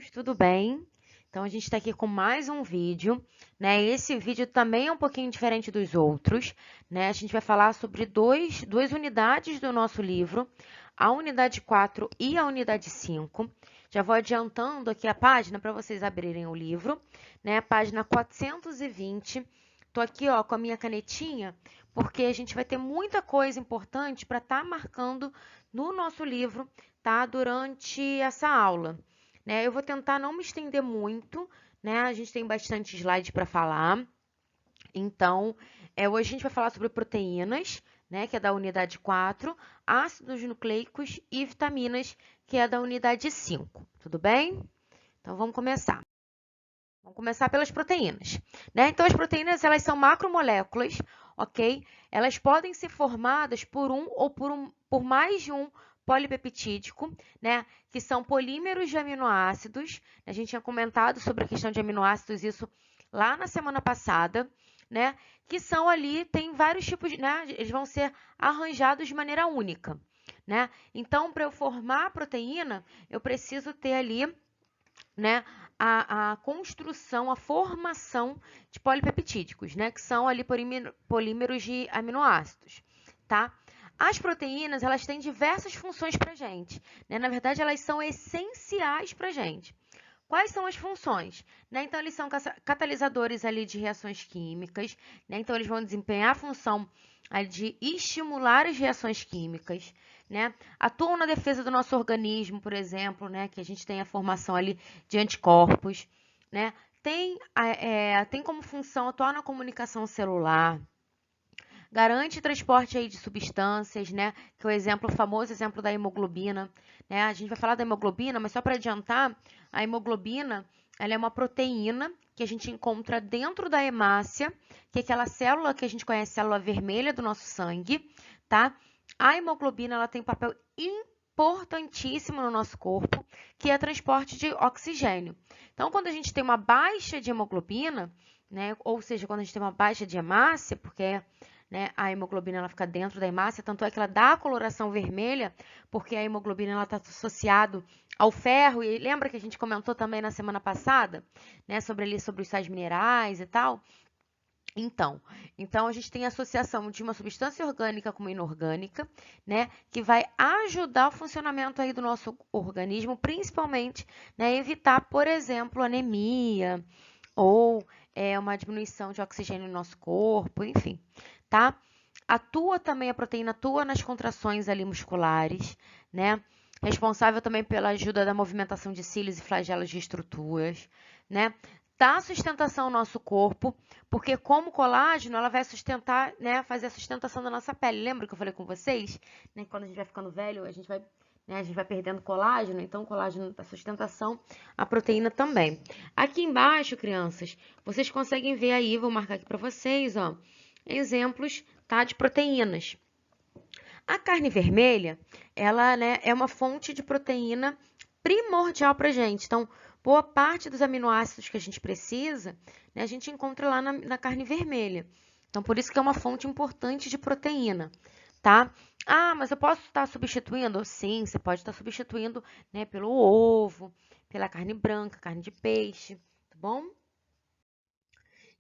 meninos, tudo bem? Então, a gente está aqui com mais um vídeo, né? Esse vídeo também é um pouquinho diferente dos outros, né? A gente vai falar sobre duas unidades do nosso livro, a unidade 4 e a unidade 5. Já vou adiantando aqui a página para vocês abrirem o livro, né? Página 420. Tô aqui, ó, com a minha canetinha, porque a gente vai ter muita coisa importante para estar marcando no nosso livro, tá? Durante essa aula, né? Eu vou tentar não me estender muito, né? A gente tem bastante slide para falar. Então, hoje a gente vai falar sobre proteínas, né? Que é da unidade 4, ácidos nucleicos e vitaminas, que é da unidade 5. Tudo bem? Então, vamos começar. Vamos começar pelas proteínas, né? Então, as proteínas, elas são macromoléculas, ok? Elas podem ser formadas por um ou por mais de um polipeptídico, né? Que são polímeros de aminoácidos. A gente tinha comentado sobre a questão de aminoácidos, isso lá na semana passada, né? Que são ali, tem vários tipos, né? Eles vão ser arranjados de maneira única, né? Então, para eu formar a proteína, eu preciso ter ali, né, a construção, a formação de polipeptídicos, né, que são ali polímeros de aminoácidos, tá? As proteínas, elas têm diversas funções para a gente, né? Na verdade, elas são essenciais para a gente. Quais são as funções? Né? Então, eles são catalisadores ali de reações químicas, né? Então, eles vão desempenhar a função ali de estimular as reações químicas, né? Atuam na defesa do nosso organismo, por exemplo, né? Que a gente tem a formação ali de anticorpos, né? Tem como função atuar na comunicação celular, garante transporte aí de substâncias, né? Que é o famoso exemplo da hemoglobina, né? A gente vai falar da hemoglobina, mas só para adiantar, a hemoglobina, ela é uma proteína que a gente encontra dentro da hemácia, que é aquela célula que a gente conhece, célula vermelha do nosso sangue, tá? A hemoglobina, ela tem um papel importantíssimo no nosso corpo, que é transporte de oxigênio. Então, quando a gente tem uma baixa de hemoglobina, né? Ou seja, quando a gente tem uma baixa de hemácia, porque, né, a hemoglobina ela fica dentro da hemácia, tanto é que ela dá a coloração vermelha, porque a hemoglobina está associada ao ferro, e lembra que a gente comentou também na semana passada, né, sobre os sais minerais e tal? Então a gente tem a associação de uma substância orgânica com uma inorgânica, né, que vai ajudar o funcionamento aí do nosso organismo, principalmente, né, evitar, por exemplo, anemia ou uma diminuição de oxigênio no nosso corpo, enfim, tá? A proteína atua nas contrações ali musculares, né? Responsável também pela ajuda da movimentação de cílios e flagelos de estruturas, né? Dá sustentação ao nosso corpo, porque como colágeno, ela vai sustentar, né? Fazer a sustentação da nossa pele. Lembra que eu falei com vocês? Né? Quando a gente vai ficando velho, a gente vai perdendo colágeno, então o colágeno dá sustentação, a proteína também. Aqui embaixo, crianças, vocês conseguem ver aí, vou marcar aqui para vocês, ó, exemplos, tá, de proteínas. A carne vermelha, ela, né, é uma fonte de proteína primordial para a gente. Então, boa parte dos aminoácidos que a gente precisa, né, a gente encontra lá na carne vermelha. Então, por isso que é uma fonte importante de proteína, tá? Ah, mas eu posso estar substituindo? Sim, você pode estar substituindo, né, pelo ovo, pela carne branca, carne de peixe, tá bom?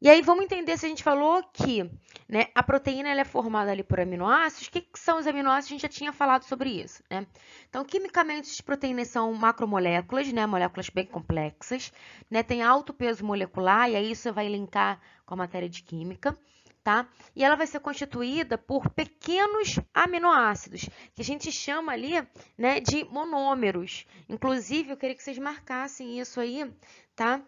E aí vamos entender se a gente falou que, né, a proteína ela é formada ali por aminoácidos. O que são os aminoácidos? A gente já tinha falado sobre isso, né? Então, quimicamente, as proteínas são macromoléculas, né, moléculas bem complexas, né? Tem alto peso molecular e aí isso vai linkar com a matéria de química, tá? E ela vai ser constituída por pequenos aminoácidos, que a gente chama ali, né, de monômeros. Inclusive, eu queria que vocês marcassem isso aí, tá?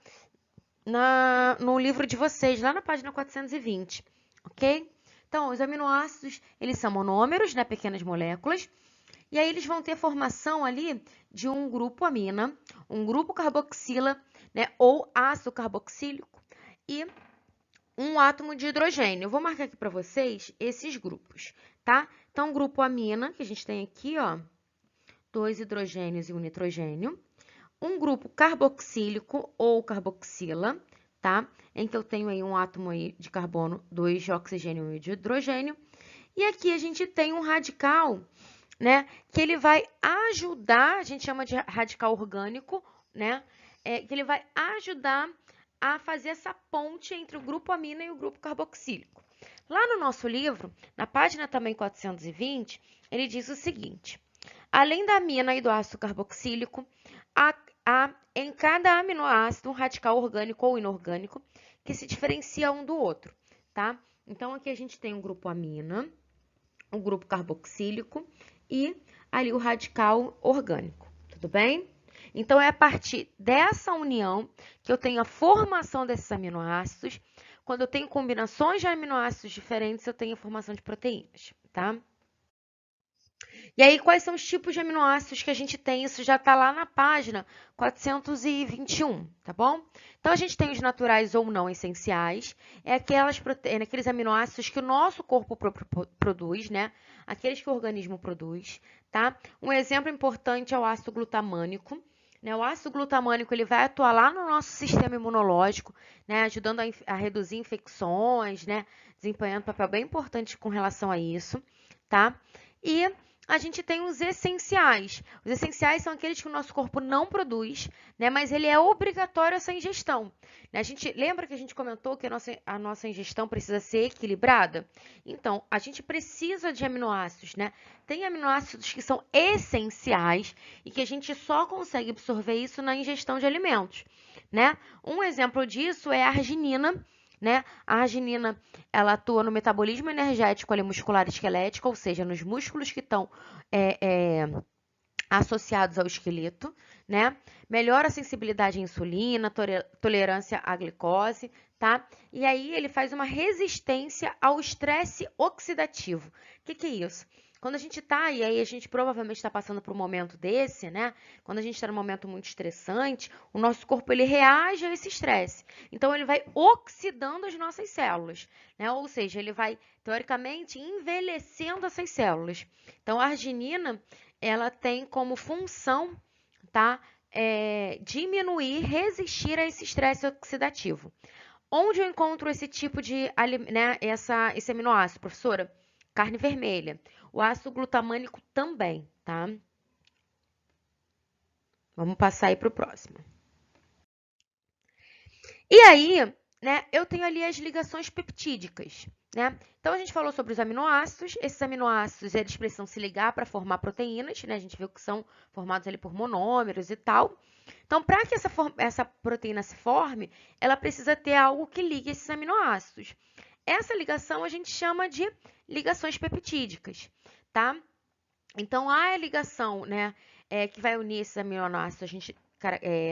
No livro de vocês, lá na página 420, ok? Então, os aminoácidos, eles são monômeros, né, pequenas moléculas, e aí eles vão ter formação ali de um grupo amina, um grupo carboxila, né, ou ácido carboxílico, e um átomo de hidrogênio. Eu vou marcar aqui para vocês esses grupos, tá? Então, o grupo amina, que a gente tem aqui, ó, 2 hidrogênios e um nitrogênio. Um grupo carboxílico ou carboxila, tá? Em que eu tenho aí um átomo aí de carbono, 2 de oxigênio e de hidrogênio. E aqui a gente tem um radical, né? Que ele vai ajudar, a gente chama de radical orgânico, né? que ele vai ajudar a fazer essa ponte entre o grupo amina e o grupo carboxílico. Lá no nosso livro, na página também 420, ele diz o seguinte: além da amina e do ácido carboxílico, há em cada aminoácido um radical orgânico ou inorgânico que se diferencia um do outro, tá? Então, aqui a gente tem um grupo amina, um grupo carboxílico e ali o radical orgânico, tudo bem? Então, é a partir dessa união que eu tenho a formação desses aminoácidos. Quando eu tenho combinações de aminoácidos diferentes, eu tenho a formação de proteínas, tá? E aí, quais são os tipos de aminoácidos que a gente tem? Isso já está lá na página 421, tá bom? Então, a gente tem os naturais ou não essenciais, aqueles aminoácidos que o nosso corpo produz, né? Aqueles que o organismo produz, tá? Um exemplo importante é o ácido glutamânico. O ácido glutamânico ele vai atuar lá no nosso sistema imunológico, né? Ajudando a reduzir infecções, né? Desempenhando um papel bem importante com relação a isso, tá? E a gente tem os essenciais. Os essenciais são aqueles que o nosso corpo não produz, né? Mas ele é obrigatório essa ingestão. A gente lembra que a gente comentou que a nossa ingestão precisa ser equilibrada? Então, a gente precisa de aminoácidos, né? Tem aminoácidos que são essenciais e que a gente só consegue absorver isso na ingestão de alimentos, né? Um exemplo disso é a arginina, né? A arginina, ela atua no metabolismo energético ali, muscular e esquelético, ou seja, nos músculos que estão associados ao esqueleto, né? Melhora a sensibilidade à insulina, tolerância à glicose, tá? E aí ele faz uma resistência ao estresse oxidativo. O que é isso? Quando a gente tá, e aí a gente provavelmente está passando por um momento desse, né? Quando a gente está num momento muito estressante, o nosso corpo ele reage a esse estresse. Então ele vai oxidando as nossas células, né? Ou seja, ele vai, teoricamente, envelhecendo essas células. Então a arginina, ela tem como função, tá? Diminuir, resistir a esse estresse oxidativo. Onde eu encontro esse tipo de, né, esse aminoácido, professora? Carne vermelha. O ácido glutamânico também, tá? Vamos passar aí para o próximo. E aí, né, eu tenho ali as ligações peptídicas, né? Então, a gente falou sobre os aminoácidos. Esses aminoácidos, eles precisam se ligar para formar proteínas, né? A gente viu que são formados ali por monômeros e tal. Então, para que essa proteína se forme, ela precisa ter algo que ligue esses aminoácidos. Essa ligação a gente chama de ligações peptídicas, tá? Então, a ligação, né, que vai unir esses aminoácidos, a gente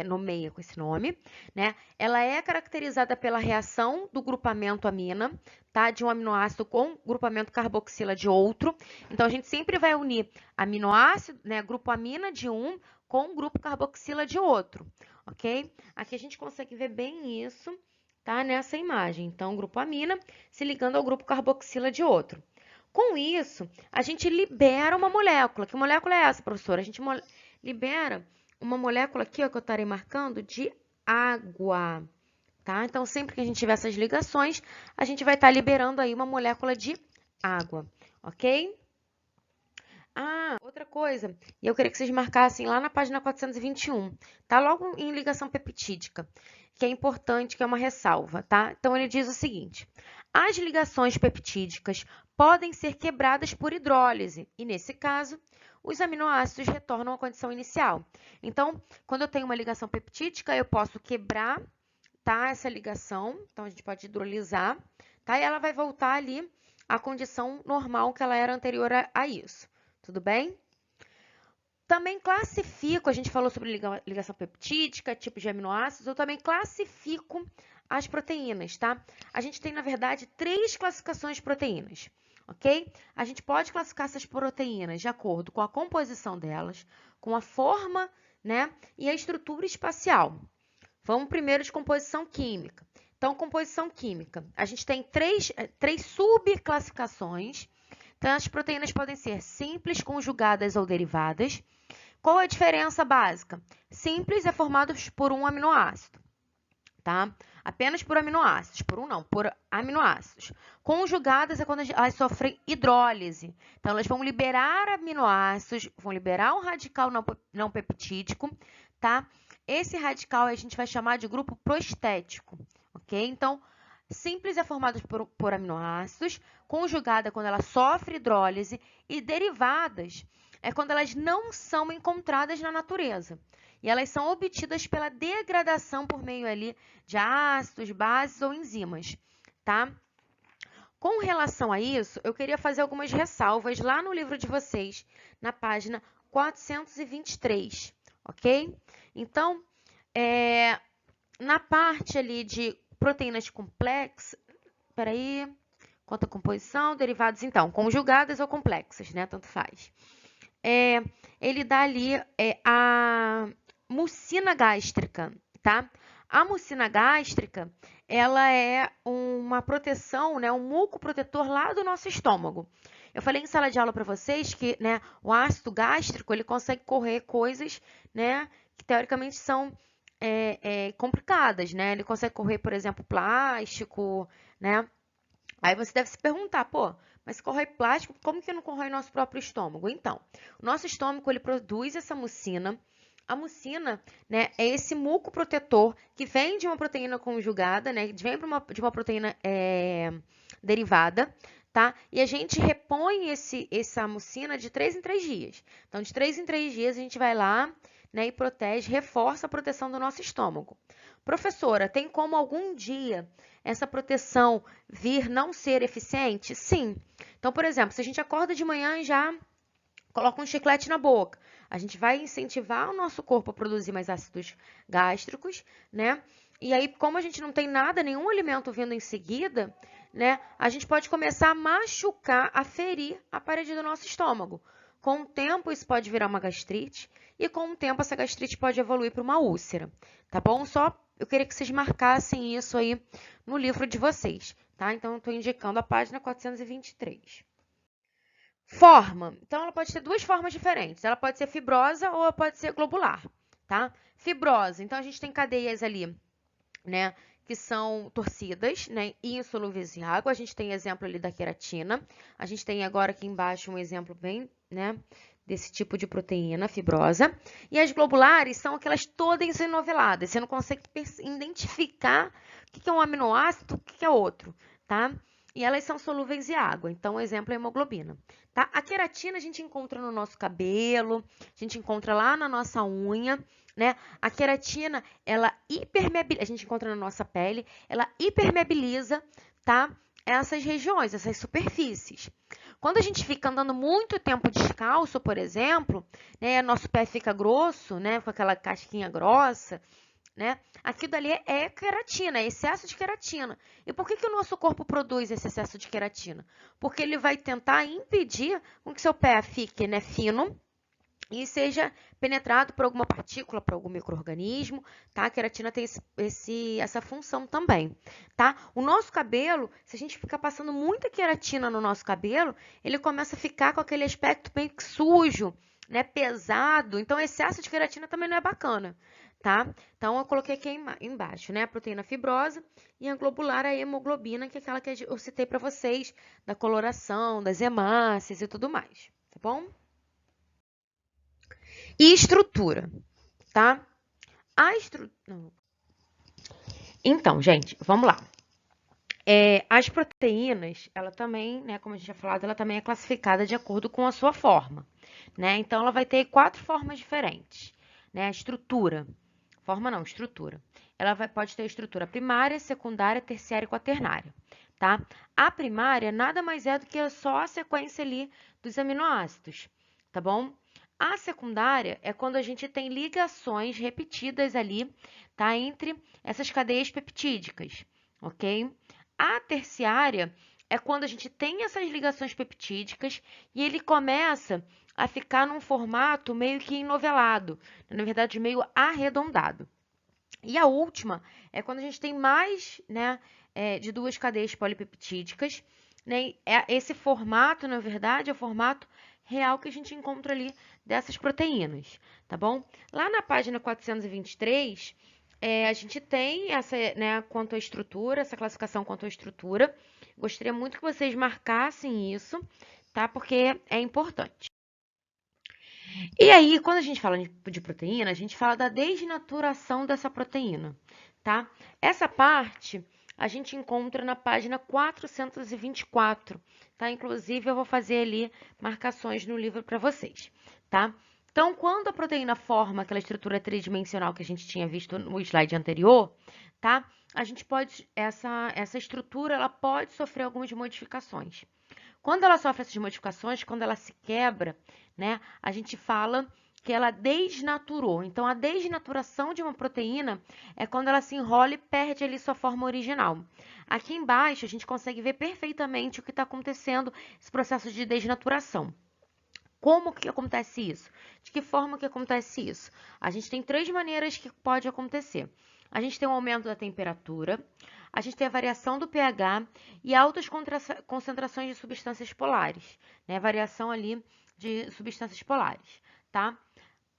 nomeia com esse nome, né? Ela é caracterizada pela reação do grupamento amina, tá? De um aminoácido com grupamento carboxila de outro. Então, a gente sempre vai unir aminoácido, né, grupo amina de um com grupo carboxila de outro, ok? Aqui a gente consegue ver bem isso, tá? Nessa imagem. Então, o grupo amina se ligando ao grupo carboxila de outro. Com isso, a gente libera uma molécula. Que molécula é essa, professora? A gente libera uma molécula aqui, ó, que eu estarei marcando, de água, tá? Então, sempre que a gente tiver essas ligações, a gente vai estar liberando aí uma molécula de água, ok? Ah, outra coisa, e eu queria que vocês marcassem lá na página 421, tá? Logo em ligação peptídica, que é importante, que é uma ressalva, tá? Então, ele diz o seguinte: as ligações peptídicas podem ser quebradas por hidrólise, e nesse caso, os aminoácidos retornam à condição inicial. Então, quando eu tenho uma ligação peptídica, eu posso quebrar, tá, essa ligação, então a gente pode hidrolisar, tá? E ela vai voltar ali à condição normal que ela era anterior a isso. Tudo bem? Também classifico, a gente falou sobre ligação peptídica, tipos de aminoácidos, eu também classifico as proteínas, tá? A gente tem, na verdade, 3 classificações de proteínas, ok? A gente pode classificar essas proteínas de acordo com a composição delas, com a forma, né, e a estrutura espacial. Vamos primeiro de composição química. Então, composição química, a gente tem três subclassificações. Então, as proteínas podem ser simples, conjugadas ou derivadas. Qual a diferença básica? Simples é formado por um aminoácido, tá? Apenas por aminoácidos, por um não, por aminoácidos. Conjugadas é quando elas sofrem hidrólise. Então, elas vão liberar aminoácidos, vão liberar um radical não peptídico, tá? Esse radical a gente vai chamar de grupo prostético, ok? Então, simples é formada por aminoácidos, conjugada quando ela sofre hidrólise e derivadas é quando elas não são encontradas na natureza. E elas são obtidas pela degradação por meio ali de ácidos, bases ou enzimas, tá? Com relação a isso, eu queria fazer algumas ressalvas lá no livro de vocês, na página 423, ok? Então, na parte ali de proteínas complexas, peraí, quanto à composição, derivados, então, conjugadas ou complexas, né? Tanto faz. Ele dá ali a mucina gástrica, tá? A mucina gástrica, ela é uma proteção, né, um muco protetor lá do nosso estômago. Eu falei em sala de aula para vocês que, né, o ácido gástrico, ele consegue correr coisas, né, que teoricamente são complicadas, né? Ele consegue correr, por exemplo, plástico, né? Aí você deve se perguntar, pô, mas se corrói plástico, como que não corrói nosso próprio estômago? Então, o nosso estômago, ele produz essa mucina. A mucina, né, é esse muco protetor que vem de uma proteína conjugada, né, vem de uma proteína derivada, tá? E a gente repõe essa mucina de 3 em 3 dias. Então, de 3 em 3 dias, a gente vai lá, né, e protege, reforça a proteção do nosso estômago. Professora, tem como algum dia essa proteção vir não ser eficiente? Sim. Então, por exemplo, se a gente acorda de manhã e já coloca um chiclete na boca, a gente vai incentivar o nosso corpo a produzir mais ácidos gástricos, né? E aí, como a gente não tem nada, nenhum alimento vindo em seguida, né? A gente pode começar a machucar, a ferir a parede do nosso estômago. Com o tempo, isso pode virar uma gastrite e com o tempo essa gastrite pode evoluir para uma úlcera, tá bom? Só eu queria que vocês marcassem isso aí no livro de vocês, tá? Então, eu estou indicando a página 423. Forma. Então, ela pode ter duas formas diferentes. Ela pode ser fibrosa ou ela pode ser globular, tá? Fibrosa. Então, a gente tem cadeias ali, né, que são torcidas, né, e insolúveis em água. A gente tem exemplo ali da queratina. A gente tem agora aqui embaixo um exemplo bem, né, desse tipo de proteína fibrosa. E as globulares são aquelas todas enoveladas. Você não consegue identificar o que é um aminoácido, o que é outro, tá? E elas são solúveis em água. Então, o exemplo é a hemoglobina, tá? A queratina a gente encontra no nosso cabelo, a gente encontra lá na nossa unha, né? A queratina, ela hipermeabiliza, a gente encontra na nossa pele, ela hipermeabiliza, tá? Essas regiões, essas superfícies. Quando a gente fica andando muito tempo descalço, por exemplo, né, nosso pé fica grosso, né, com aquela casquinha grossa, né? Aquilo dali é queratina, é excesso de queratina. E por que que o nosso corpo produz esse excesso de queratina? Porque ele vai tentar impedir com que seu pé fique, né, fino e seja penetrado por alguma partícula, por algum micro-organismo, tá? A queratina tem essa função também, tá? O nosso cabelo, se a gente ficar passando muita queratina no nosso cabelo, ele começa a ficar com aquele aspecto bem sujo, né? Pesado. Então, excesso de queratina também não é bacana, tá? Então, eu coloquei aqui embaixo, né? A proteína fibrosa e a globular, a hemoglobina, que é aquela que eu citei para vocês, da coloração, das hemácias e tudo mais, tá bom? E estrutura, tá? A estrutura. Então, gente, vamos lá. As proteínas, ela também, né, como a gente já falado, ela também é classificada de acordo com a sua forma, né? Então, ela vai ter 4 formas diferentes, né? A estrutura, forma não, estrutura. Ela pode ter estrutura primária, secundária, terciária e quaternária, tá? A primária nada mais é do que só a sequência ali dos aminoácidos, tá bom? A secundária é quando a gente tem ligações repetidas ali, tá? Entre essas cadeias peptídicas, ok? A terciária é quando a gente tem essas ligações peptídicas e ele começa a ficar num formato meio que enovelado, na verdade meio arredondado. E a última é quando a gente tem mais, né, de 2 cadeias polipeptídicas, né? Esse formato, na verdade, é o formato real que a gente encontra ali dessas proteínas, tá bom? Lá na página 423, a gente tem essa, né, quanto à estrutura, essa classificação quanto à estrutura. Gostaria muito que vocês marcassem isso, tá? Porque é importante. E aí, quando a gente fala de proteína, a gente fala da desnaturação dessa proteína, tá? Essa parte a gente encontra na página 424, tá? Inclusive, eu vou fazer ali marcações no livro para vocês, tá? Então, quando a proteína forma aquela estrutura tridimensional que a gente tinha visto no slide anterior, tá? A gente pode, essa estrutura, ela pode sofrer algumas modificações. Quando ela sofre essas modificações, quando ela se quebra, né, a gente fala que ela desnaturou. Então, a desnaturação de uma proteína é quando ela se enrola e perde ali sua forma original. Aqui embaixo, a gente consegue ver perfeitamente o que está acontecendo, esse processo de desnaturação. Como que acontece isso? De que forma que acontece isso? A gente tem três maneiras que pode acontecer. A gente tem um aumento da temperatura, a gente tem a variação do pH e altas concentrações de substâncias polares, né? Variação ali de substâncias polares, tá?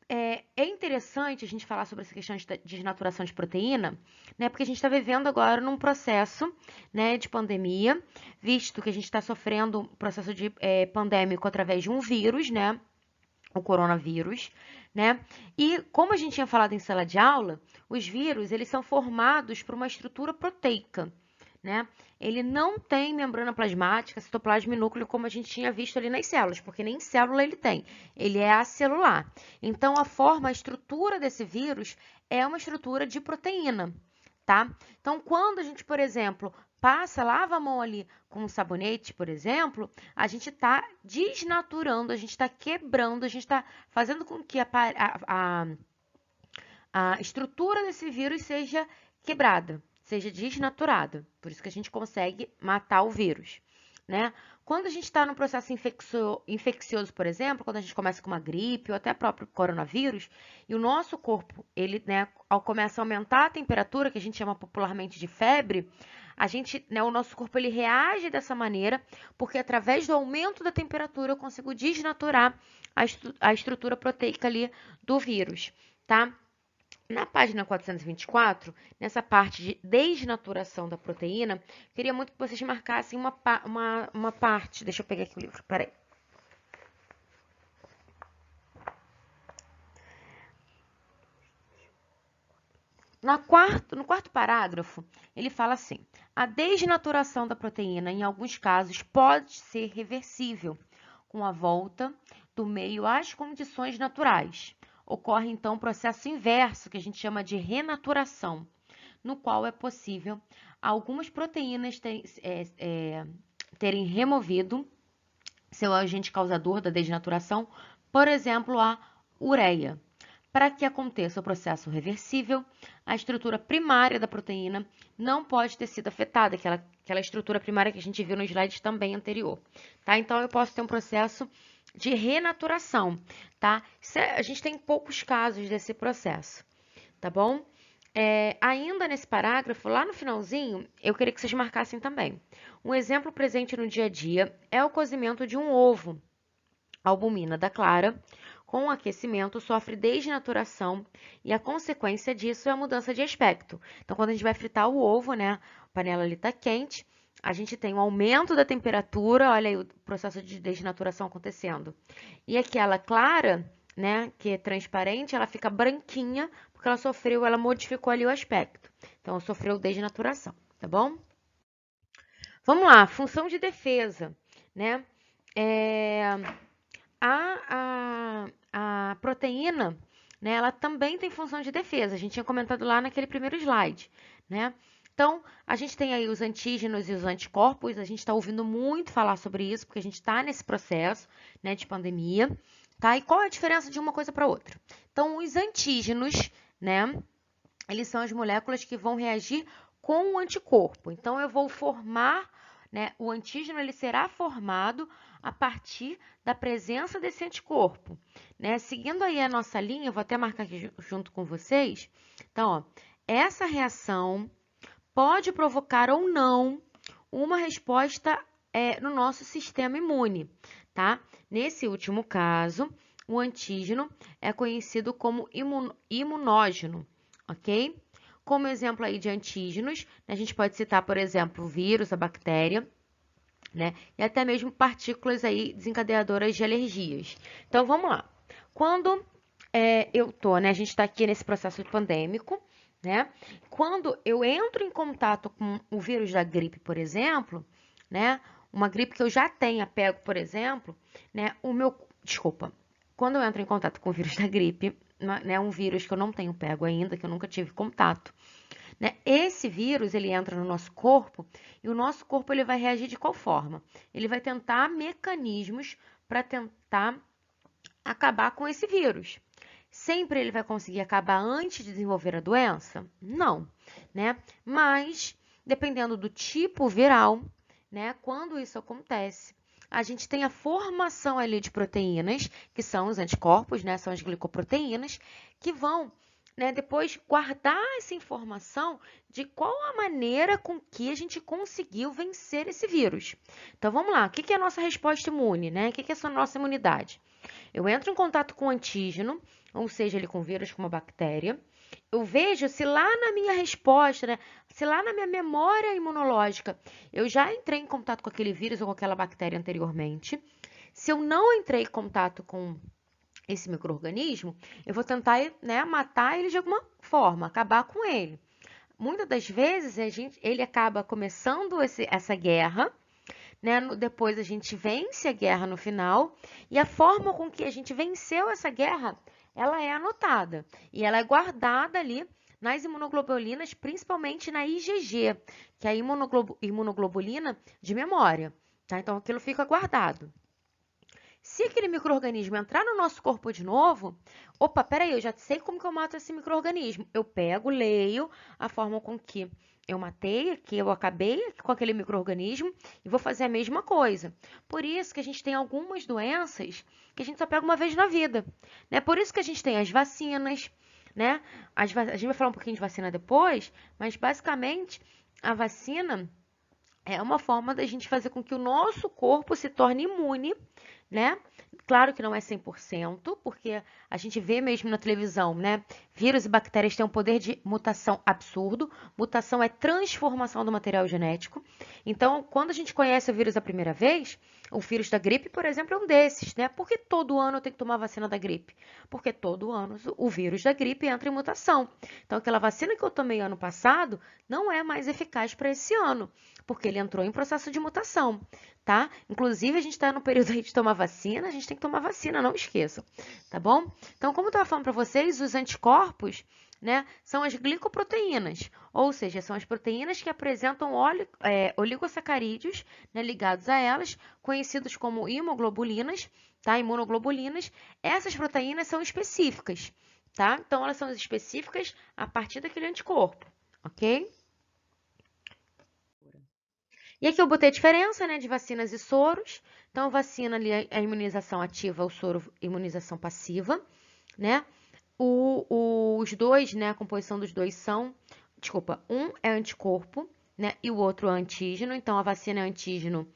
É interessante a gente falar sobre essa questão de desnaturação de proteína, né? Porque a gente está vivendo agora num processo, né, de pandemia, visto que a gente está sofrendo um processo de pandêmico através de um vírus, né? O coronavírus, né? E como a gente tinha falado em sala de aula, os vírus, eles são formados por uma estrutura proteica, né? Ele não tem membrana plasmática, citoplasma e núcleo, como a gente tinha visto ali nas células, porque nem célula ele tem. Ele é acelular. Então, a estrutura desse vírus é uma estrutura de proteína, tá? Então, quando a gente, por exemplo, lava a mão ali com um sabonete, por exemplo, a gente está desnaturando, a gente está quebrando, a gente está fazendo com que a estrutura desse vírus seja quebrada, seja desnaturada. Por isso que a gente consegue matar o vírus, né? Quando a gente está no processo infeccioso, por exemplo, quando a gente começa com uma gripe ou até próprio coronavírus, e o nosso corpo, ele, né, ao começar a aumentar a temperatura, que a gente chama popularmente de febre, a gente, né, o nosso corpo ele reage dessa maneira, porque através do aumento da temperatura eu consigo desnaturar a estrutura proteica ali do vírus, tá? Na página 424, nessa parte de desnaturação da proteína, queria muito que vocês marcassem uma parte. Deixa eu pegar aqui o livro, peraí. No quarto parágrafo, ele fala assim: a desnaturação da proteína, em alguns casos, pode ser reversível, com a volta do meio às condições naturais. Ocorre então um processo inverso, que a gente chama de renaturação, no qual é possível algumas proteínas terem removido seu agente causador da desnaturação, por exemplo, a ureia. Para que aconteça o processo reversível, a estrutura primária da proteína não pode ter sido afetada, aquela estrutura primária que a gente viu no slide também anterior. Tá? Então, eu posso ter um processo de renaturação. Tá? A gente tem poucos casos desse processo. Tá bom? Ainda nesse parágrafo, lá no finalzinho, eu queria que vocês marcassem também. Um exemplo presente no dia a dia é o cozimento de um ovo. A albumina da clara, com o aquecimento, sofre desnaturação e a consequência disso é a mudança de aspecto. Então, quando a gente vai fritar o ovo, né, a panela ali está quente, a gente tem um aumento da temperatura, olha aí o processo de desnaturação acontecendo. E aquela clara, né, que é transparente, ela fica branquinha, porque ela modificou ali o aspecto. Então, sofreu desnaturação, tá bom? Vamos lá, função de defesa, né? É, a proteína, né, ela também tem função de defesa. A gente tinha comentado lá naquele primeiro slide, né? Então, a gente tem aí os antígenos e os anticorpos. A gente está ouvindo muito falar sobre isso, porque a gente está nesse processo, né, de pandemia, tá? E qual é a diferença de uma coisa para outra? Então, os antígenos, né, eles são as moléculas que vão reagir com o anticorpo. Então, eu vou formar, né, o antígeno ele será formado a partir da presença desse anticorpo, né? Seguindo aí a nossa linha, eu vou até marcar aqui junto com vocês. Então, ó, essa reação pode provocar ou não uma resposta no nosso sistema imune, tá? Nesse último caso, o antígeno é conhecido como imunógeno, ok? Como exemplo aí de antígenos, a gente pode citar, por exemplo, o vírus, a bactéria, né? E até mesmo partículas aí desencadeadoras de alergias. Então, vamos lá. Quando eu tô, né, a gente está aqui nesse processo pandêmico, né? Quando eu entro em contato com o vírus da gripe, por exemplo, né? Uma gripe que eu já tenha pego, por exemplo, né? Desculpa. Quando eu entro em contato com o vírus da gripe, né? Um vírus que eu não tenho pego ainda, que eu nunca tive contato, né? Esse vírus, ele entra no nosso corpo e o nosso corpo ele vai reagir de qual forma? Ele vai tentar mecanismos para tentar acabar com esse vírus. Sempre ele vai conseguir acabar antes de desenvolver a doença? Não, né? Mas, dependendo do tipo viral, né? Quando isso acontece, a gente tem a formação ali de proteínas, que são os anticorpos, né? São as glicoproteínas, que vão, né, depois guardar essa informação de qual a maneira com que a gente conseguiu vencer esse vírus. Então, vamos lá. O que é a nossa resposta imune, né? O que é essa nossa imunidade? Eu entro em contato com o antígeno, ou seja, ele com vírus, com uma bactéria. Eu vejo se lá na minha resposta, né, se lá na minha memória imunológica, eu já entrei em contato com aquele vírus ou com aquela bactéria anteriormente. Se eu não entrei em contato com esse micro-organismo, eu vou tentar, né, matar ele de alguma forma, acabar com ele. Muitas das vezes, ele acaba começando essa guerra, né? Depois a gente vence a guerra no final e a forma com que a gente venceu essa guerra, ela é anotada e ela é guardada ali nas imunoglobulinas, principalmente na IgG, que é a imunoglobulina de memória, tá? Então aquilo fica guardado. Se aquele micro-organismo entrar no nosso corpo de novo, opa, peraí, eu já sei como que eu mato esse micro-organismo. Eu pego, leio a forma com que eu matei, que eu acabei com aquele micro-organismo e vou fazer a mesma coisa. Por isso que a gente tem algumas doenças que a gente só pega uma vez na vida, né? Por isso que a gente tem as vacinas, né? A gente vai falar um pouquinho de vacina depois, mas basicamente a vacina é uma forma da gente fazer com que o nosso corpo se torne imune, né? Claro que não é 100%, porque a gente vê mesmo na televisão, né? Vírus e bactérias têm um poder de mutação absurdo. Mutação é transformação do material genético. Então, quando a gente conhece o vírus a primeira vez, o vírus da gripe, por exemplo, é um desses, né? Por que todo ano eu tenho que tomar vacina da gripe? Porque todo ano o vírus da gripe entra em mutação. Então, aquela vacina que eu tomei ano passado não é mais eficaz para esse ano, porque ele entrou em processo de mutação, tá? Inclusive, a gente está no período aí de tomar vacina, a gente tem que tomar vacina, não esqueçam, tá bom? Então, como eu estava falando para vocês, os anticorpos, né, são as glicoproteínas, ou seja, são as proteínas que apresentam oligosacarídeos, né, ligados a elas, conhecidos como imoglobulinas, tá? Imunoglobulinas. Essas proteínas são específicas, tá? Então, elas são específicas a partir daquele anticorpo, ok? E aqui eu botei a diferença, né, de vacinas e soros. Então, vacina ali é a imunização ativa, o soro imunização passiva, né? Os dois, né, a composição dos dois são, desculpa, um é anticorpo, né, e o outro é antígeno. Então, a vacina é antígeno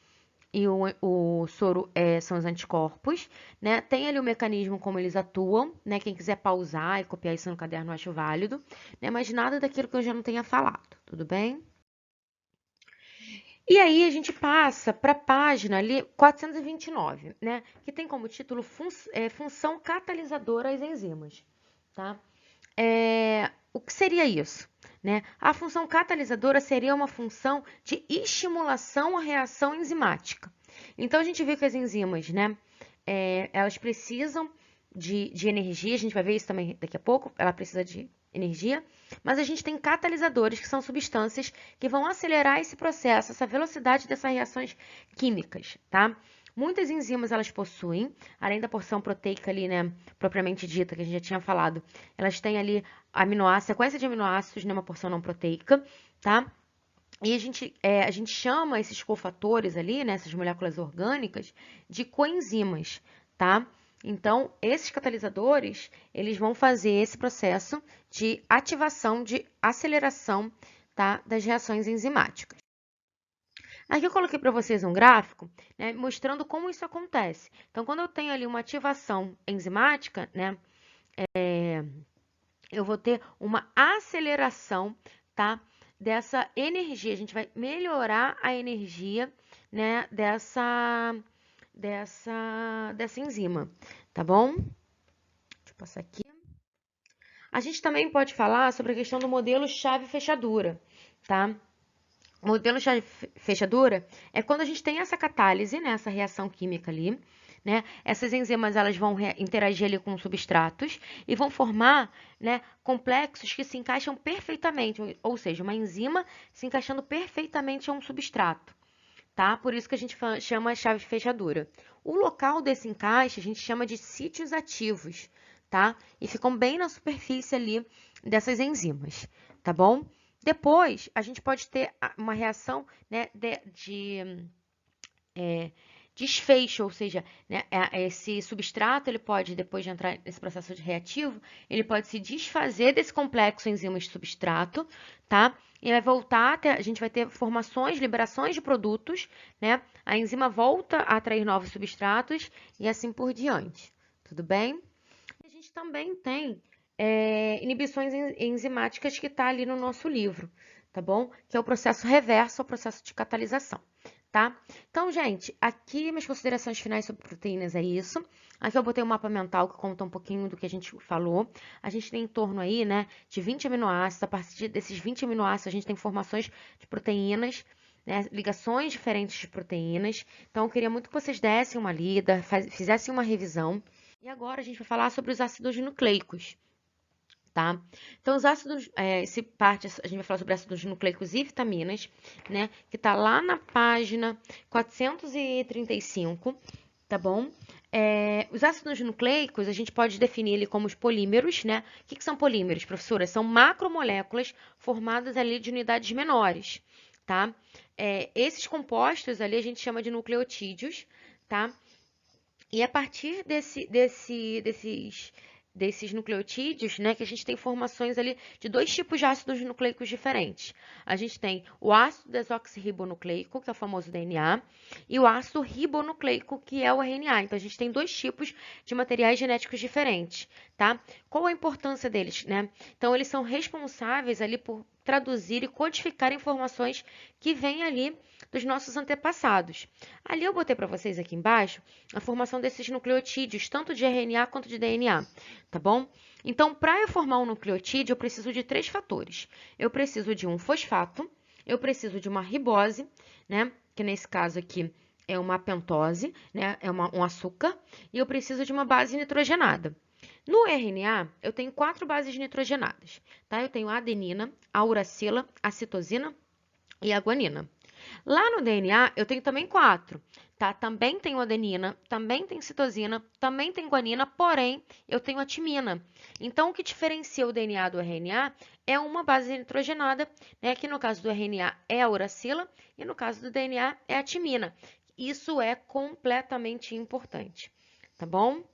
e o soro são os anticorpos, né? Tem ali o mecanismo como eles atuam, né? Quem quiser pausar e copiar isso no caderno, eu acho válido, né? Mas nada daquilo que eu já não tenha falado, tudo bem? E aí a gente passa para a página ali 429, né? Que tem como título função catalisadora às enzimas, tá? O que seria isso? Né? A função catalisadora seria uma função de estimulação à reação enzimática. Então, a gente vê que as enzimas, né, elas precisam de energia, a gente vai ver isso também daqui a pouco, ela precisa de energia, mas a gente tem catalisadores, que são substâncias que vão acelerar esse processo, essa velocidade dessas reações químicas, tá? Muitas enzimas elas possuem, além da porção proteica ali, né, propriamente dita, que a gente já tinha falado, elas têm ali sequência de aminoácidos, né, uma porção não proteica, tá? E a gente chama esses cofatores ali, né, essas moléculas orgânicas, de coenzimas, tá? Então, esses catalisadores, eles vão fazer esse processo de ativação, de aceleração, tá, das reações enzimáticas. Aqui eu coloquei para vocês um gráfico, né, mostrando como isso acontece. Então, quando eu tenho ali uma ativação enzimática, né, eu vou ter uma aceleração, tá, dessa energia. A gente vai melhorar a energia, né, dessa enzima, tá bom? passar aqui. A gente também pode falar sobre a questão do modelo chave-fechadura, tá? O modelo chave-fechadura é quando a gente tem essa catálise, né, essa reação química ali, né? Essas enzimas elas vão interagir ali com substratos e vão formar, né, complexos que se encaixam perfeitamente, ou seja, uma enzima se encaixando perfeitamente a um substrato, tá? Por isso que a gente chama chave fechadura. O local desse encaixe a gente chama de sítios ativos, tá? E ficam bem na superfície ali dessas enzimas, tá bom? Depois, a gente pode ter uma reação, né, de desfecho, ou seja, né, esse substrato, ele pode, depois de entrar nesse processo de reativo, ele pode se desfazer desse complexo enzimas-substrato, tá? E vai voltar, a gente vai ter formações, liberações de produtos, né? A enzima volta a atrair novos substratos e assim por diante, tudo bem? A gente também tem inibições enzimáticas que está ali no nosso livro, tá bom? Que é o processo reverso ao processo de catalisação, tá? Então, gente, aqui minhas considerações finais sobre proteínas é isso. Aqui eu botei um mapa mental que conta um pouquinho do que a gente falou. A gente tem em torno aí, né, de 20 aminoácidos. A partir desses 20 aminoácidos, a gente tem formações de proteínas, né, ligações diferentes de proteínas. Então, eu queria muito que vocês dessem uma lida, fizessem uma revisão. E agora a gente vai falar sobre os ácidos nucleicos, tá? Então, os ácidos, a gente vai falar sobre ácidos nucleicos e vitaminas, né? Que tá lá na página 435, tá bom? Os ácidos nucleicos, a gente pode definir ele como os polímeros, né? O que são polímeros, professora? São macromoléculas formadas ali de unidades menores, tá? Esses compostos ali a gente chama de nucleotídeos, tá? E a partir desses nucleotídeos, né, que a gente tem formações ali de dois tipos de ácidos nucleicos diferentes. A gente tem o ácido desoxirribonucleico, que é o famoso DNA, e o ácido ribonucleico, que é o RNA. Então, a gente tem dois tipos de materiais genéticos diferentes, tá? Qual a importância deles, né? Então, eles são responsáveis ali por traduzir e codificar informações que vêm ali dos nossos antepassados. Ali eu botei para vocês aqui embaixo a formação desses nucleotídeos, tanto de RNA quanto de DNA, tá bom? Então, para eu formar um nucleotídeo, eu preciso de 3 fatores. Eu preciso de um fosfato, eu preciso de uma ribose, né? Que nesse caso aqui é uma pentose, né? É um açúcar, e eu preciso de uma base nitrogenada. No RNA, eu tenho 4 bases nitrogenadas, tá? Eu tenho a adenina, a uracila, a citosina e a guanina. Lá no DNA, eu tenho também 4, tá? Também tenho adenina, também tem citosina, também tem guanina, porém, eu tenho a timina. Então, o que diferencia o DNA do RNA é uma base nitrogenada, né? Que no caso do RNA é a uracila e no caso do DNA é a timina. Isso é completamente importante, tá bom?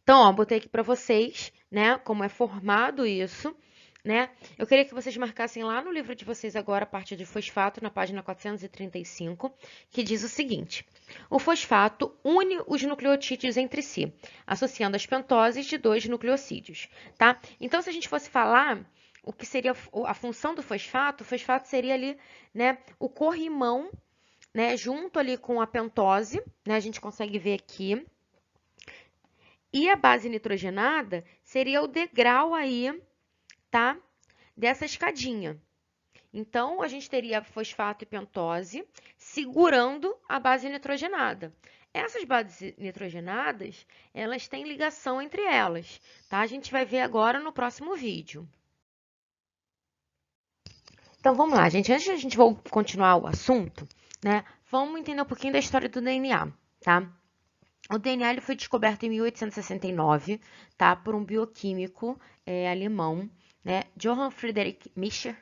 Então, ó, botei aqui para vocês, né, como é formado isso, né? Eu queria que vocês marcassem lá no livro de vocês agora a parte de fosfato, na página 435, que diz o seguinte: o fosfato une os nucleotídeos entre si, associando as pentoses de 2 nucleocídios, tá? Então, se a gente fosse falar o que seria a função do fosfato, o fosfato seria ali, né, o corrimão, né, junto ali com a pentose, né? A gente consegue ver aqui. E a base nitrogenada seria o degrau aí, tá? Dessa escadinha. Então, a gente teria fosfato e pentose segurando a base nitrogenada. Essas bases nitrogenadas, elas têm ligação entre elas, tá? A gente vai ver agora no próximo vídeo. Então, vamos lá, gente. Antes de a gente continuar o assunto, né? Vamos entender um pouquinho da história do DNA, tá? O DNA ele foi descoberto em 1869, tá, por um bioquímico alemão, né, Johann Friedrich Miescher.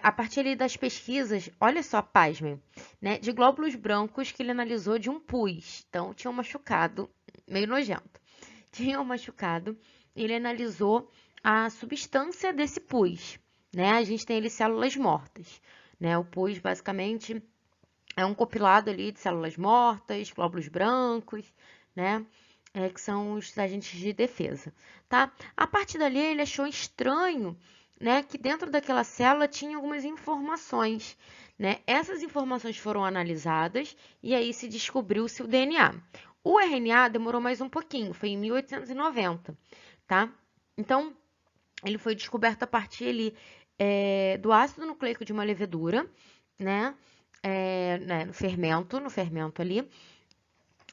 A partir ali das pesquisas, olha só, pasmem, né, de glóbulos brancos que ele analisou de um pus. Então, tinha um machucado, meio nojento. Tinha um machucado, ele analisou a substância desse pus, né? A gente tem ali células mortas, né? O pus, basicamente, é um compilado ali de células mortas, glóbulos brancos, né? Que são os agentes de defesa, tá? A partir dali, ele achou estranho, né, que dentro daquela célula tinha algumas informações, né? Essas informações foram analisadas e aí se descobriu-se o DNA. O RNA demorou mais um pouquinho, foi em 1890, tá? Então, ele foi descoberto a partir ali do ácido nucleico de uma levedura, né? No fermento ali.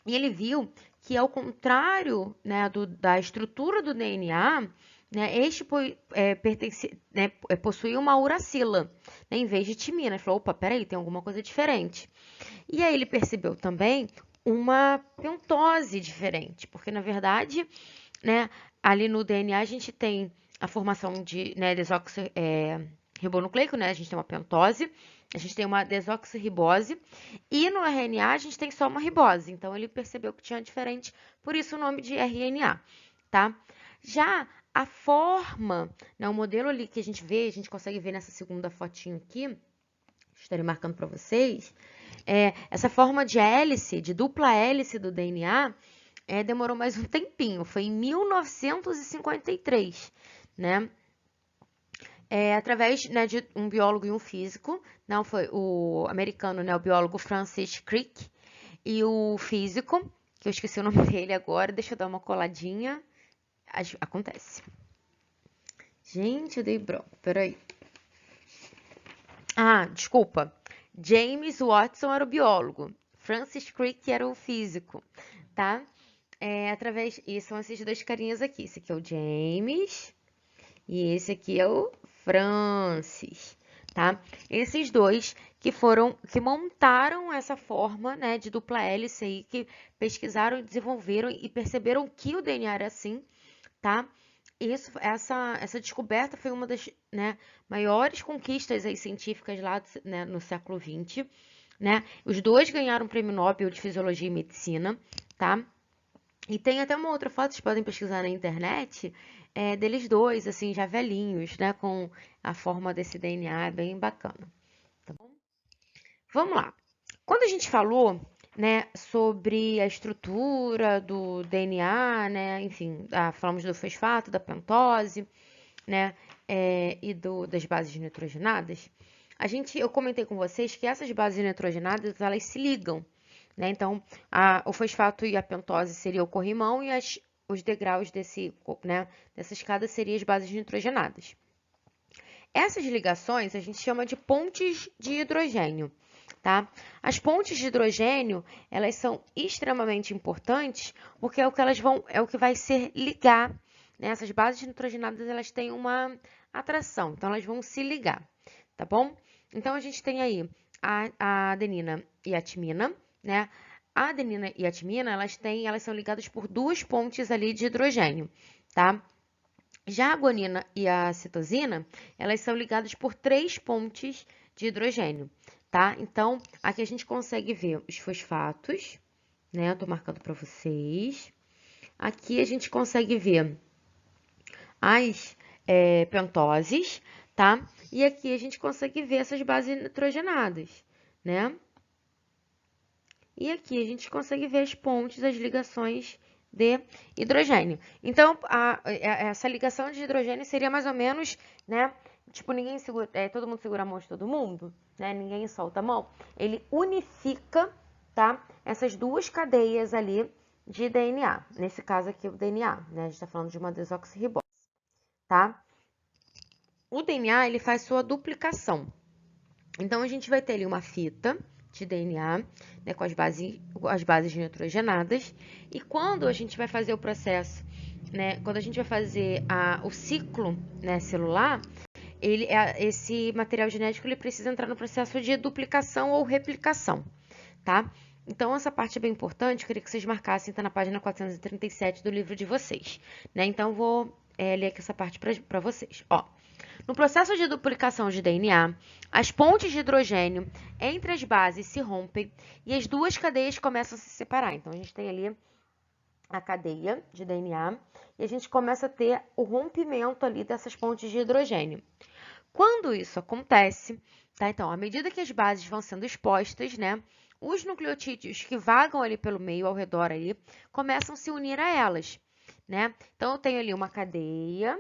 E ele viu que, ao contrário, né, da estrutura do DNA, né, este possuía uma uracila, né, em vez de timina. Ele falou, opa, peraí, tem alguma coisa diferente. E aí ele percebeu também uma pentose diferente, porque, na verdade, né, ali no DNA a gente tem a formação de, né, desoxirribonucleico, né, a gente tem uma pentose, a gente tem uma desoxirribose, e no RNA a gente tem só uma ribose. Então ele percebeu que tinha diferente, por isso o nome de RNA, tá? Já a forma, né, o modelo ali que a gente consegue ver nessa segunda fotinho aqui, estarei marcando para vocês, essa forma de hélice, de dupla hélice do DNA, demorou mais um tempinho, foi em 1953, né? Através, né, de um biólogo e um físico, não foi o americano, né, o biólogo Francis Crick, e o físico, que eu esqueci o nome dele agora, deixa eu dar uma coladinha, acontece. Gente, eu dei branco, peraí. Ah, desculpa. James Watson era o biólogo, Francis Crick era o físico, tá? E são esses dois carinhas aqui. Esse aqui é o James e esse aqui é o Francis, tá? Esses dois que montaram essa forma, né, de dupla hélice aí, que pesquisaram, desenvolveram e perceberam que o DNA era assim, tá? Essa descoberta foi uma das, né, maiores conquistas aí científicas lá, né, no século XX, né? Os dois ganharam o Prêmio Nobel de Fisiologia e Medicina, tá? E tem até uma outra foto, vocês podem pesquisar na internet, deles dois, assim, já velhinhos, né? Com a forma desse DNA, é bem bacana. Tá bom? Vamos lá. Quando a gente falou, né, sobre a estrutura do DNA, né? Enfim, falamos do fosfato, da pentose, né? Das bases nitrogenadas. Eu comentei com vocês que essas bases nitrogenadas, elas se ligam, né? Então, o fosfato e a pentose seria o corrimão e os degraus dessa escada seriam as bases nitrogenadas. Essas ligações a gente chama de pontes de hidrogênio, tá? As pontes de hidrogênio, elas são extremamente importantes porque é o que vai ser ligar, né? Essas bases nitrogenadas, elas têm uma atração, então elas vão se ligar, tá bom? Então a gente tem aí a adenina e a timina, né? A adenina e a timina, elas são ligadas por duas pontes ali de hidrogênio, tá? Já a guanina e a citosina, elas são ligadas por três pontes de hidrogênio, tá? Então, aqui a gente consegue ver os fosfatos, né? Eu tô marcando para vocês. Aqui a gente consegue ver as pentoses, tá? E aqui a gente consegue ver essas bases nitrogenadas, né? E aqui a gente consegue ver as pontes, as ligações de hidrogênio. Então, essa ligação de hidrogênio seria mais ou menos, né? Tipo, ninguém segura, todo mundo segura a mão de todo mundo, né? Ninguém solta a mão. Ele unifica, tá? Essas duas cadeias ali de DNA. Nesse caso aqui, o DNA, né? A gente está falando de uma desoxirribose, tá? O DNA, ele faz sua duplicação. Então, a gente vai ter ali uma fita de DNA, né, com as bases nitrogenadas. E quando a gente vai fazer o processo, né, quando a gente vai fazer o ciclo, né, celular, esse material genético ele precisa entrar no processo de duplicação ou replicação, tá? Então, essa parte é bem importante, eu queria que vocês marcassem, tá na página 437 do livro de vocês, né? Então, eu vou ler aqui essa parte para vocês, ó. No processo de duplicação de DNA, as pontes de hidrogênio entre as bases se rompem e as duas cadeias começam a se separar. Então, a gente tem ali a cadeia de DNA e a gente começa a ter o rompimento ali dessas pontes de hidrogênio. Quando isso acontece, tá? Então, à medida que as bases vão sendo expostas, né, os nucleotídeos que vagam ali pelo meio, ao redor ali, começam a se unir a elas, né? Então, eu tenho ali uma cadeia.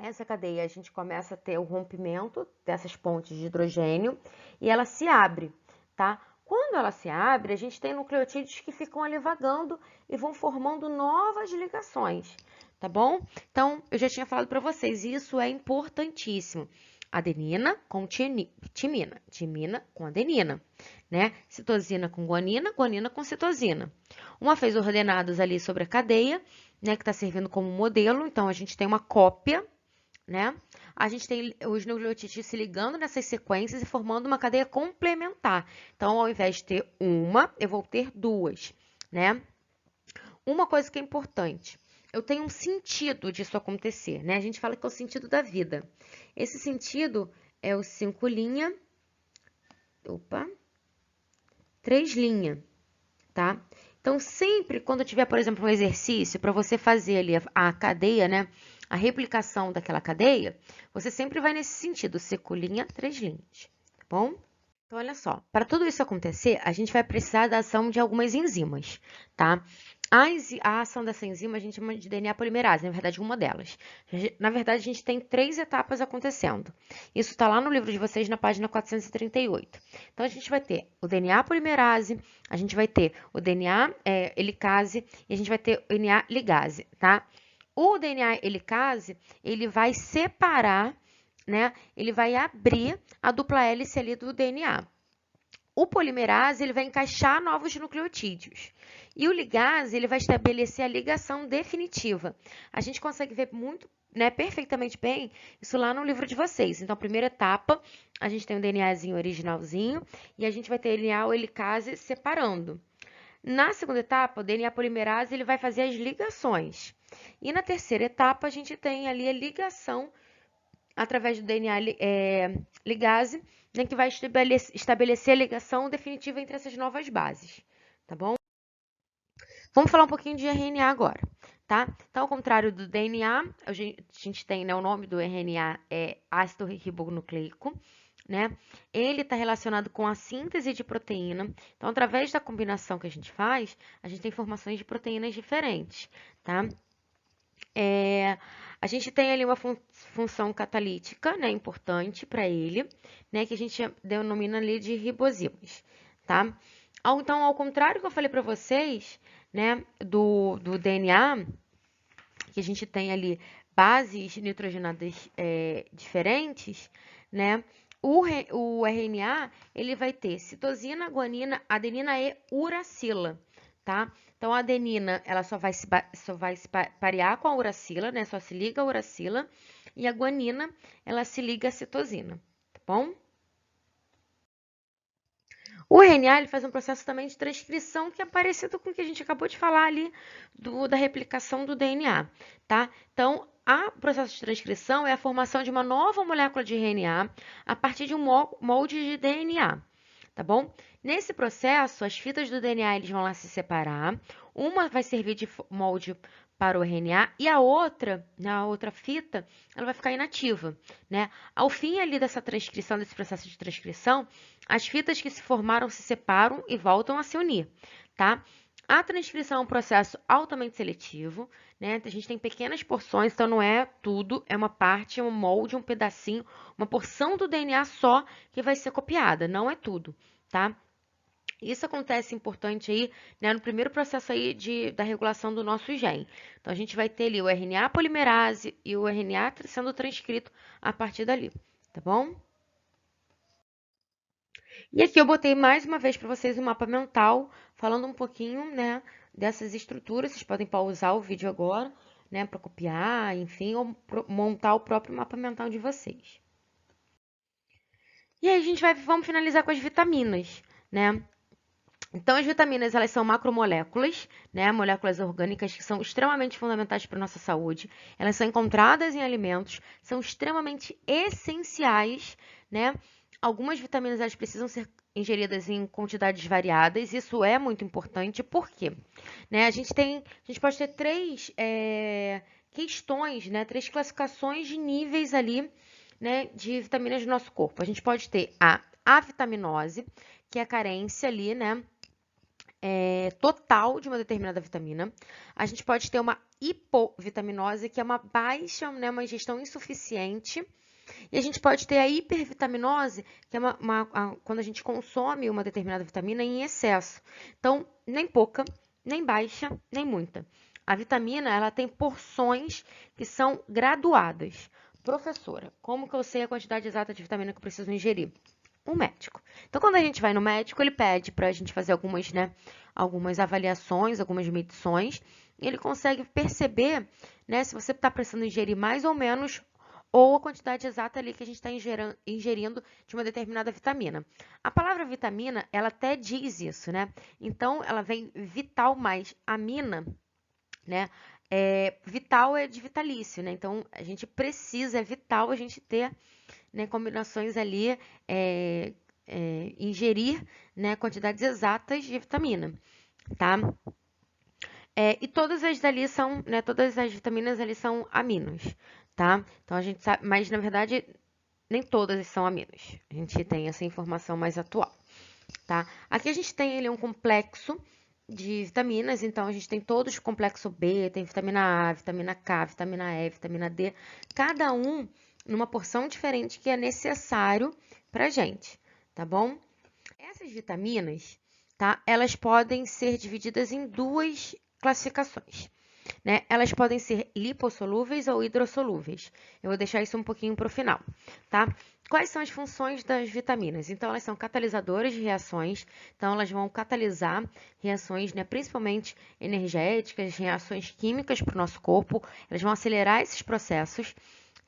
Essa cadeia, a gente começa a ter o rompimento dessas pontes de hidrogênio e ela se abre, tá? Quando ela se abre, a gente tem nucleotídeos que ficam ali vagando e vão formando novas ligações, tá bom? Então, eu já tinha falado para vocês, isso é importantíssimo. Adenina com timina, timina com adenina, né? Citosina com guanina, guanina com citosina. Uma vez ordenados ali sobre a cadeia, né, que está servindo como modelo, então a gente tem uma cópia, né? A gente tem os nucleotídeos se ligando nessas sequências e formando uma cadeia complementar. Então, ao invés de ter uma, eu vou ter duas, né? Uma coisa que é importante, eu tenho um sentido disso acontecer, né? A gente fala que é o sentido da vida. Esse sentido é o 5 linha, 3 linha, tá? Então, sempre quando tiver, por exemplo, um exercício para você fazer ali a cadeia, né? A replicação daquela cadeia, você sempre vai nesse sentido, 5 linha, 3 linhas, tá bom? Então, olha só, para tudo isso acontecer, a gente vai precisar da ação de algumas enzimas, tá? A ação dessa enzima a gente chama de DNA polimerase, na verdade, uma delas. Na verdade, a gente tem 3 etapas acontecendo. Isso está lá no livro de vocês, na página 438. Então, a gente vai ter o DNA polimerase, a gente vai ter o DNA helicase e a gente vai ter o DNA ligase, tá? O DNA helicase, ele vai separar, né? Ele vai abrir a dupla hélice ali do DNA. O polimerase, ele vai encaixar novos nucleotídeos. E o ligase, ele vai estabelecer a ligação definitiva. A gente consegue ver muito, né, perfeitamente bem isso lá no livro de vocês. Então, a primeira etapa, a gente tem o DNAzinho originalzinho e a gente vai ter o DNA helicase separando. Na segunda etapa, o DNA polimerase, ele vai fazer as ligações. E na terceira etapa, a gente tem ali a ligação através do DNA ligase, né, que vai estabelecer a ligação definitiva entre essas novas bases, tá bom? Vamos falar um pouquinho de RNA agora, tá? Então, ao contrário do DNA, a gente tem, né, o nome do RNA é ácido ribonucleico, né? Ele está relacionado com a síntese de proteína. Então, através da combinação que a gente faz, a gente tem formações de proteínas diferentes, tá? A gente tem ali uma função catalítica, né, importante para ele, né, que a gente denomina ali de ribozimas, tá? Então, ao contrário que eu falei para vocês, né, do DNA, que a gente tem ali bases nitrogenadas diferentes, né, o RNA, ele vai ter citosina, guanina, adenina e uracila, tá? Então, a adenina, ela só vai se parear com a uracila, né? Só se liga a uracila. E a guanina, ela se liga à citosina, tá bom? O RNA, ele faz um processo também de transcrição que é parecido com o que a gente acabou de falar ali da replicação do DNA, tá? Então, o processo de transcrição é a formação de uma nova molécula de RNA a partir de um molde de DNA, tá bom? Nesse processo, as fitas do DNA eles vão lá se separar. Uma vai servir de molde para o RNA e a outra fita, ela vai ficar inativa, né? Ao fim ali dessa transcrição, desse processo de transcrição, as fitas que se formaram se separam e voltam a se unir, tá? A transcrição é um processo altamente seletivo, né? A gente tem pequenas porções, então não é tudo, é uma parte, um molde, um pedacinho, uma porção do DNA só que vai ser copiada, não é tudo, tá? Isso acontece importante aí, né, no primeiro processo aí da regulação do nosso gene. Então, a gente vai ter ali o RNA polimerase e o RNA sendo transcrito a partir dali, tá bom? E aqui eu botei mais uma vez para vocês um mapa mental, falando um pouquinho, né, dessas estruturas. Vocês podem pausar o vídeo agora, né, para copiar, enfim, ou montar o próprio mapa mental de vocês. E aí, vamos finalizar com as vitaminas, né? Então, as vitaminas, elas são macromoléculas, né? Moléculas orgânicas que são extremamente fundamentais para a nossa saúde. Elas são encontradas em alimentos, são extremamente essenciais, né? Algumas vitaminas, elas precisam ser ingeridas em quantidades variadas. Isso é muito importante. Por quê? Né? A gente pode ter três questões, né? Três classificações de níveis ali, né? De vitaminas do nosso corpo. A gente pode ter a avitaminose, que é a carência ali, né? Total de uma determinada vitamina. A gente pode ter uma hipovitaminose, que é uma baixa, né, uma ingestão insuficiente, E a gente pode ter a hipervitaminose, que é quando a gente consome uma determinada vitamina em excesso. Então, nem pouca, nem baixa, nem muita. A vitamina, ela tem porções que são graduadas. Professora, como que eu sei a quantidade exata de vitamina que eu preciso ingerir? Um médico. Então, quando a gente vai no médico, ele pede para a gente fazer algumas, né, algumas avaliações, algumas medições, e ele consegue perceber, né, se você está precisando ingerir mais ou menos, ou a quantidade exata ali que a gente está ingerindo de uma determinada vitamina. A palavra vitamina, ela até diz isso, né? Então, ela vem vital mais amina, né? Vital é de vitalício, né? Então, a gente precisa, é vital a gente ter, né, combinações ali, ingerir, né, quantidades exatas de vitamina, tá? E todas as dali são, né, todas as vitaminas ali são aminos, tá? Então, a gente sabe, mas na verdade, nem todas são aminos. A gente tem essa informação mais atual, tá? Aqui a gente tem ali um complexo de vitaminas, então a gente tem todos o complexo B, tem vitamina A, vitamina K, vitamina E, vitamina D, cada um numa porção diferente que é necessário pra gente, tá bom? Essas vitaminas, tá? Elas podem ser divididas em duas classificações, né? Elas podem ser lipossolúveis ou hidrossolúveis. Eu vou deixar isso um pouquinho para o final, tá? Quais são as funções das vitaminas? Então, elas são catalisadoras de reações, então elas vão catalisar reações, né, principalmente energéticas, reações químicas para o nosso corpo, elas vão acelerar esses processos,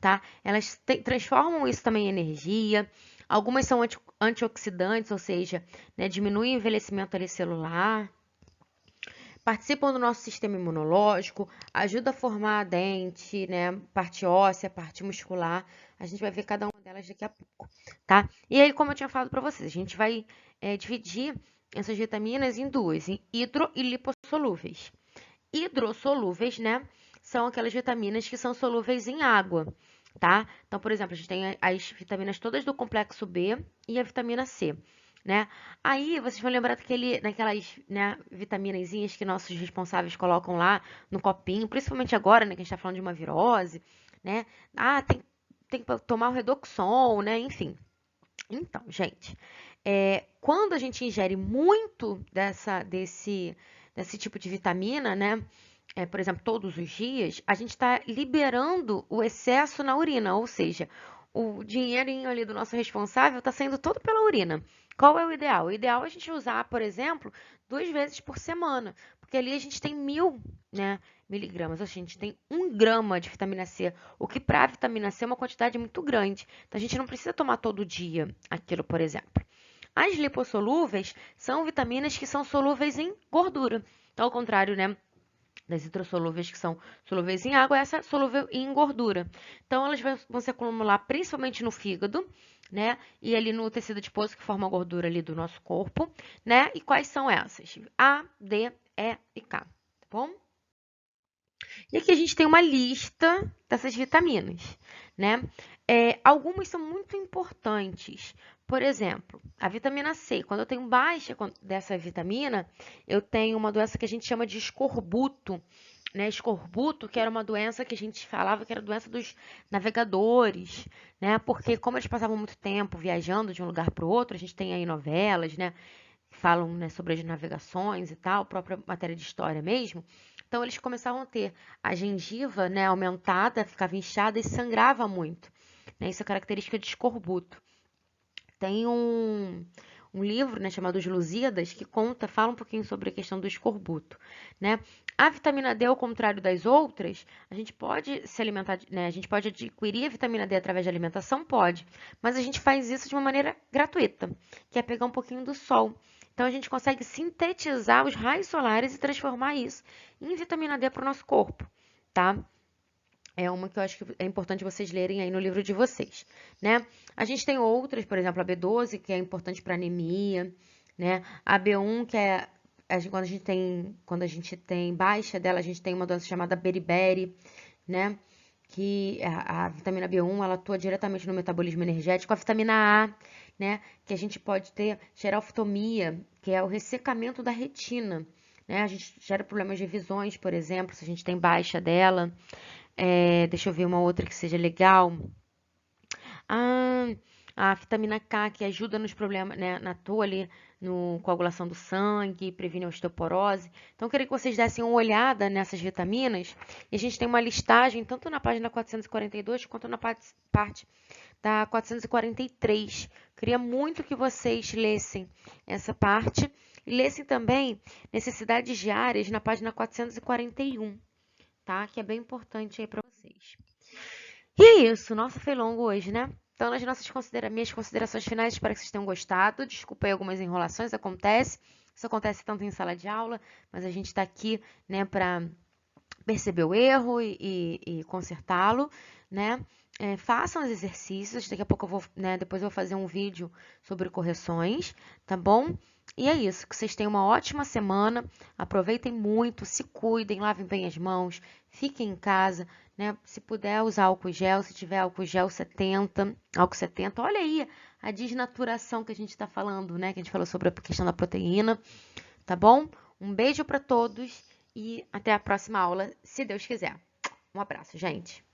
tá? Elas transformam isso também em energia, algumas são antioxidantes, ou seja, né, diminuem o envelhecimento ali celular, participam do nosso sistema imunológico, ajuda a formar a dente, né, parte óssea, parte muscular. A gente vai ver cada uma delas daqui a pouco, tá? E aí, como eu tinha falado para vocês, a gente vai dividir essas vitaminas em duas, em hidro e lipossolúveis. Hidrossolúveis, né, são aquelas vitaminas que são solúveis em água, tá? Então, por exemplo, a gente tem as vitaminas todas do complexo B e a vitamina C, né? Aí vocês vão lembrar daquelas, né, vitaminazinhas que nossos responsáveis colocam lá no copinho, principalmente agora, né, que a gente tá falando de uma virose, né? Ah, tem que tomar o Redoxon, né? Enfim. Então, gente, quando a gente ingere muito desse tipo de vitamina, né? Por exemplo, todos os dias, a gente está liberando o excesso na urina, ou seja, o dinheirinho ali do nosso responsável está saindo todo pela urina. Qual é o ideal? O ideal é a gente usar, por exemplo, 2 vezes por semana, porque ali a gente tem 1.000, né, miligramas, ou seja, a gente tem 1 grama de vitamina C, o que para a vitamina C é uma quantidade muito grande. Então, a gente não precisa tomar todo dia aquilo, por exemplo. As lipossolúveis são vitaminas que são solúveis em gordura. Então, ao contrário, né, das hidrossolúveis que são solúveis em água, essa é solúvel em gordura. Então, elas vão se acumular principalmente no fígado, né? E ali no tecido adiposo que forma a gordura ali do nosso corpo, né? E quais são essas? A, D, E e K, tá bom? E aqui a gente tem uma lista dessas vitaminas, né? Algumas são muito importantes. Por exemplo, a vitamina C. Quando eu tenho baixa dessa vitamina, eu tenho uma doença que a gente chama de escorbuto, né? Escorbuto, que era uma doença que a gente falava que era doença dos navegadores, né? Porque como eles passavam muito tempo viajando de um lugar para o outro, a gente tem aí novelas, né? Que falam, né, sobre as navegações e tal, própria matéria de história mesmo. Então, eles começavam a ter a gengiva, né, aumentada, ficava inchada e sangrava muito, né? Isso é característica de escorbuto. Tem um livro, né, chamado Os Lusíadas, que fala um pouquinho sobre a questão do escorbuto, né? A vitamina D, ao contrário das outras, a gente pode se alimentar, né? A gente pode adquirir a vitamina D através de alimentação? Pode, mas a gente faz isso de uma maneira gratuita, que é pegar um pouquinho do sol. Então, a gente consegue sintetizar os raios solares e transformar isso em vitamina D para o nosso corpo, tá? É uma que eu acho que é importante vocês lerem aí no livro de vocês, né? A gente tem outras, por exemplo, a B12, que é importante para anemia, né? A B1, que é quando a gente tem baixa dela, a gente tem uma doença chamada beriberi, né? Que a vitamina B1, ela atua diretamente no metabolismo energético. A vitamina A, né? Que a gente pode ter xeroftomia, que é o ressecamento da retina, né? A gente gera problemas de visões, por exemplo, se a gente tem baixa dela. Deixa eu ver uma outra que seja legal. a vitamina K, que ajuda nos problemas, né, na toa ali, no coagulação do sangue, previne a osteoporose. Então, eu queria que vocês dessem uma olhada nessas vitaminas. E a gente tem uma listagem, tanto na página 442, quanto na parte da 443. Queria muito que vocês lessem essa parte e lessem também necessidades diárias na página 441, tá? Que é bem importante aí para vocês. E é isso, nossa, foi longo hoje, né? Então, nas minhas considerações finais, espero que vocês tenham gostado. Desculpa aí algumas enrolações, acontece. Isso acontece tanto em sala de aula, mas a gente está aqui, né, para perceber o erro e consertá-lo, né? Façam os exercícios, daqui a pouco eu vou, né, depois eu vou fazer um vídeo sobre correções, tá bom? E é isso, que vocês tenham uma ótima semana, aproveitem muito, se cuidem, lavem bem as mãos, fiquem em casa, né? Se puder usar álcool gel, se tiver álcool gel 70, álcool 70, olha aí a desnaturação que a gente está falando, né? Que a gente falou sobre a questão da proteína, tá bom? Um beijo para todos e até a próxima aula, se Deus quiser. Um abraço, gente.